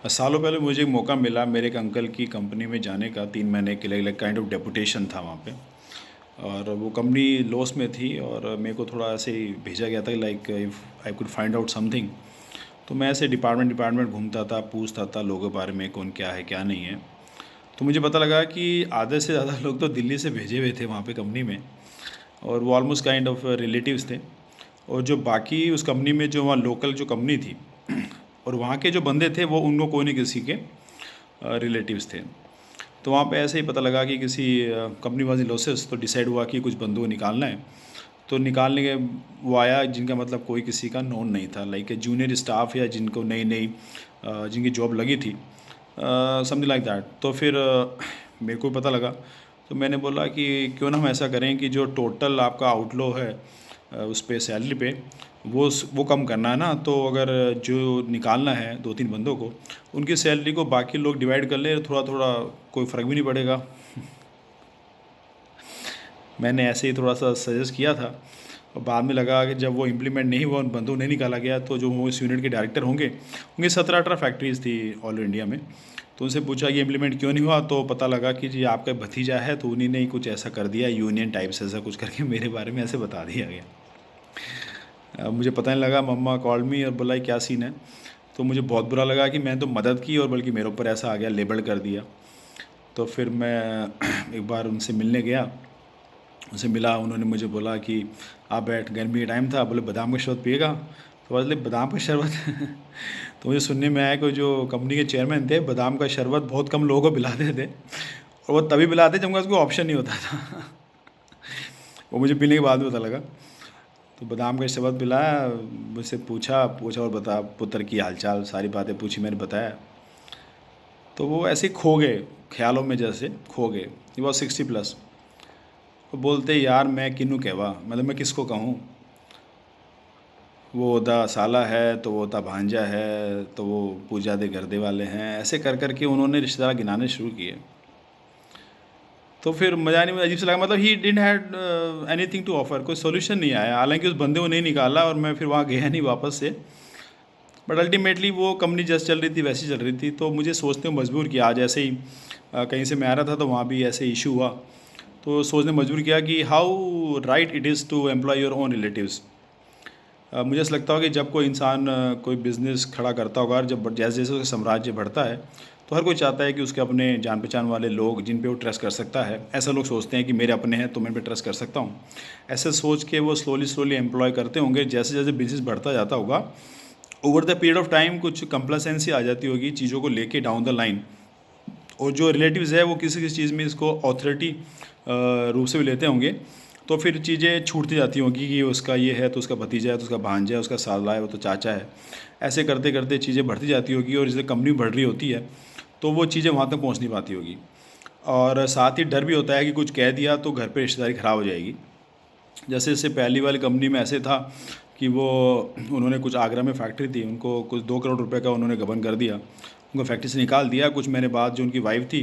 सालों पहले मुझे एक मौका मिला मेरे एक अंकल की कंपनी में जाने का 3 महीने के लिए, लाइक काइंड ऑफ डेपुटेशन था वहाँ पे। और वो कंपनी लॉस में थी और मेरे को थोड़ा ऐसे ही भेजा गया था, like if I could find out something. तो मैं ऐसे डिपार्टमेंट डिपार्टमेंट घूमता था, पूछता था लोगों के बारे में, कौन क्या है क्या नहीं है। तो मुझे पता लगा कि आधे से ज़्यादा लोग तो दिल्ली से भेजे हुए थे वहाँ पे कंपनी में, और वो ऑलमोस्ट काइंड ऑफ रिलेटिव्स थे। और जो बाकी उस कंपनी में जो वहाँ लोकल जो कंपनी थी और वहाँ के जो बंदे थे वो उनको कोई नहीं किसी के रिलेटिव्स थे। तो वहाँ पे ऐसे ही पता लगा कि किसी कंपनी वाज इन लॉसेस, तो डिसाइड हुआ कि कुछ बंदों को निकालना है। तो निकालने के वो आया जिनका मतलब कोई किसी का नोन नहीं था, लाइक जूनियर स्टाफ या जिनको नई नई जिनकी जॉब लगी थी, समथिंग लाइक दैट। तो फिर मेरे को पता लगा, तो मैंने बोला कि क्यों ना हम ऐसा करें कि जो टोटल आपका आउटलो है उस पे सैलरी पे वो कम करना है ना। तो अगर जो निकालना है 2-3 बंदों को, उनकी सैलरी को बाकी लोग डिवाइड कर ले, थोड़ा थोड़ा कोई फ़र्क भी नहीं पड़ेगा। मैंने ऐसे ही थोड़ा सा सजेस्ट किया था, और बाद में लगा कि जब वो इम्प्लीमेंट नहीं हुआ, उन बंदों को नहीं निकाला गया, तो जो वो इस यूनिट के डायरेक्टर होंगे, उनकी 17-18 फैक्ट्रीज़ थी ऑल इंडिया में। तो उनसे पूछा कि इम्प्लीमेंट क्यों नहीं हुआ, तो पता लगा कि जी आपका भतीजा है, तो उन्हीं ने ही कुछ ऐसा कर दिया, यूनियन टाइप से ऐसा कुछ करके मेरे बारे में ऐसे बता दिया गया। मुझे पता नहीं लगा, मम्मा कॉल मी और बोला क्या सीन है। तो मुझे बहुत बुरा लगा कि मैंने तो मदद की और बल्कि मेरे ऊपर ऐसा आ गया, लेबल कर दिया। तो फिर मैं एक बार उनसे मिलने गया, उनसे मिला, उन्होंने मुझे बोला कि आप बैठ, गर्मी का टाइम था, बोले बादाम का शरबत पिएगा। तो बोले बादाम का शरबत तो मुझे सुनने में आया कि जो कंपनी के चेयरमैन थे, बादाम का शरबत बहुत कम लोगों को पिलाते थे, और वो तभी पिलाते जब उनका कोई ऑप्शन नहीं होता था। वो मुझे पीने के बाद में पता लगा। तो बादाम का शरबत पिलाया, मुझसे पूछा पूछा और बता पुत्र की हालचाल, सारी बातें पूछी, मैंने बताया। तो वो ऐसे ही खो गए, ख्यालों में जैसे खो गए। ये वॉज 60+। वो बोलते यार मैं किन्नू कहवा, मतलब मैं किसको कहूँ, वो ओदा साला है, तो वो ओदा भांजा है, तो वो पूजा दे गर्दे वाले हैं, ऐसे कर कर के उन्होंने रिश्तेदार गिनाने शुरू किए। तो फिर मज़ा नहीं, अजीब सा लगा, मतलब he didn't had anything to offer, कोई सोल्यूशन नहीं आया। हालांकि उस बंदे को नहीं निकाला और मैं फिर वहाँ गया नहीं वापस से, बट अल्टीमेटली वो कंपनी जैसे चल रही थी वैसी चल रही थी। तो मुझे सोचने को मजबूर किया, आज ऐसे ही कहीं से मैं आ रहा था तो वहाँ भी ऐसे इशू हुआ, तो सोचने मजबूर किया कि how right it is to employ your own relatives. मुझे ऐसा लगता होगा कि जब कोई इंसान कोई बिज़नेस खड़ा करता होगा और जब जैसे जैसे उसका साम्राज्य बढ़ता है, तो हर कोई चाहता है कि उसके अपने जान पहचान वाले लोग जिन पे वो ट्रस्ट कर सकता है, ऐसा लोग सोचते हैं कि मेरे अपने हैं तो मैं इन पे ट्रस्ट कर सकता हूँ। ऐसे सोच के वो स्लोली स्लोली एम्प्लॉय करते होंगे। जैसे जैसे बिजनेस बढ़ता जाता होगा, over the period of time कुछ कंप्लेसेंसी आ जाती होगी चीज़ों को लेके डाउन द लाइन, और जो रिलेटिव्स है वो किसी किसी चीज़ में इसको अथॉरिटी रूप से भी लेते होंगे। तो फिर चीज़ें छूटती जाती होंगी कि उसका ये है तो उसका भतीजा है, तो उसका भांजा है, उसका साला है, वो तो चाचा है। ऐसे करते करते चीज़ें बढ़ती जाती होगी, और जैसे कंपनी बढ़ रही होती है तो वो चीज़ें वहाँ तक पहुँच नहीं पाती होगी। और साथ ही डर भी होता है कि कुछ कह दिया तो घर पे रिश्तेदारी ख़राब हो जाएगी। जैसे जैसे पहली वाली कंपनी में ऐसे था कि वो उन्होंने कुछ, आगरा में फैक्ट्री थी, उनको कुछ 2 करोड़ रुपए का उन्होंने गबन कर दिया, उनको फैक्ट्री से निकाल दिया। कुछ महीने बाद जो उनकी वाइफ थी,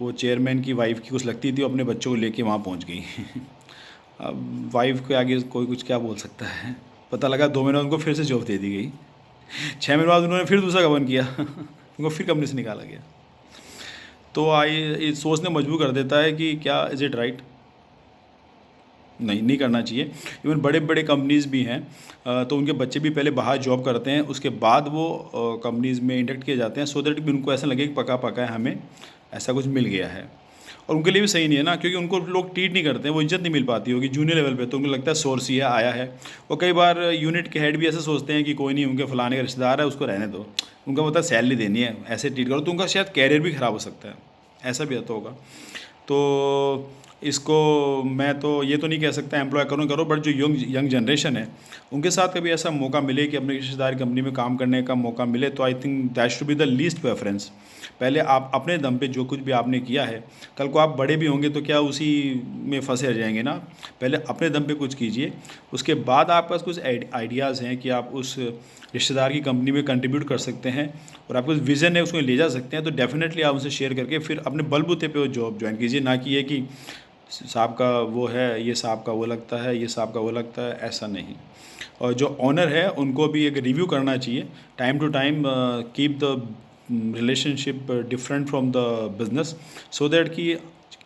वो चेयरमैन की वाइफ की कुछ लगती थी, वो अपने बच्चों को लेके वहाँ पहुँच गई। अब वाइफ के आगे कोई कुछ क्या बोल सकता है। पता लगा 2 महीने बाद उनको फिर से जॉब दे दी गई। 6 महीने बाद उन्होंने फिर दूसरा गबन किया, उनको फिर कंपनी से निकाला गया। तो ये सोचने मजबूर कर देता है कि क्या इज़ इट राइट। नहीं, नहीं करना चाहिए। इवन बड़े बड़े कंपनीज़ भी हैं, तो उनके बच्चे भी पहले बाहर जॉब करते हैं, उसके बाद वो कंपनीज़ में इंडक्ट किए जाते हैं, सो दैट भी उनको ऐसा लगे कि पका पका है, हमें ऐसा कुछ मिल गया है। और उनके लिए भी सही नहीं है ना, क्योंकि उनको लोग ट्रीट नहीं करते हैं, वो इज्जत नहीं मिल पाती होगी जूनियर लेवल पे, तो उनको लगता है सोर्स ही है, आया है। और कई बार यूनिट के हेड भी ऐसे सोचते हैं कि कोई नहीं, उनके फलाने का रिश्तेदार है, उसको रहने दो, उनका मतलब सैलरी देनी है, ऐसे ट्रीट करो, तो उनका शायद कैरियर भी ख़राब हो सकता है, ऐसा भी तो होगा। तो इसको मैं तो ये तो नहीं कह सकता एम्प्लॉय करो करो, बट जो यंग यंग जनरेशन है उनके साथ कभी ऐसा मौका मिले कि अपने रिश्तेदार कंपनी में काम करने का मौका मिले, तो I think that should be the least preference. पहले आप अपने दम पे जो कुछ भी आपने किया है, कल को आप बड़े भी होंगे तो क्या उसी में फंसे रह जाएंगे ना। पहले अपने दम पे कुछ कीजिए, उसके बाद आपके पास कुछ आइडियाज़ हैं कि आप उस रिश्तेदार की कंपनी में कंट्रीब्यूट कर सकते हैं, और आपको विज़न है उसमें ले जा सकते हैं, तो डेफिनेटली आप उनसे शेयर करके फिर अपने बलबूते पे वो जॉब ज्वाइन कीजिए। ना कि ये कि साहब का वो है, ये साहब का वो लगता है, ये साहब का वो लगता है, ऐसा नहीं। और जो ऑनर है उनको भी एक रिव्यू करना चाहिए time to time, keep the relationship different from the business, so that कि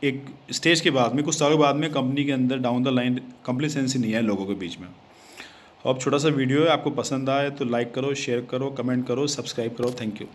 एक स्टेज के बाद में, कुछ सालों बाद में कंपनी के अंदर डाउन द लाइन कंप्लेसेंसी नहीं है लोगों के बीच में। अब छोटा सा वीडियो है, आपको पसंद आए तो लाइक करो, शेयर करो, कमेंट करो, सब्सक्राइब करो। Thank you.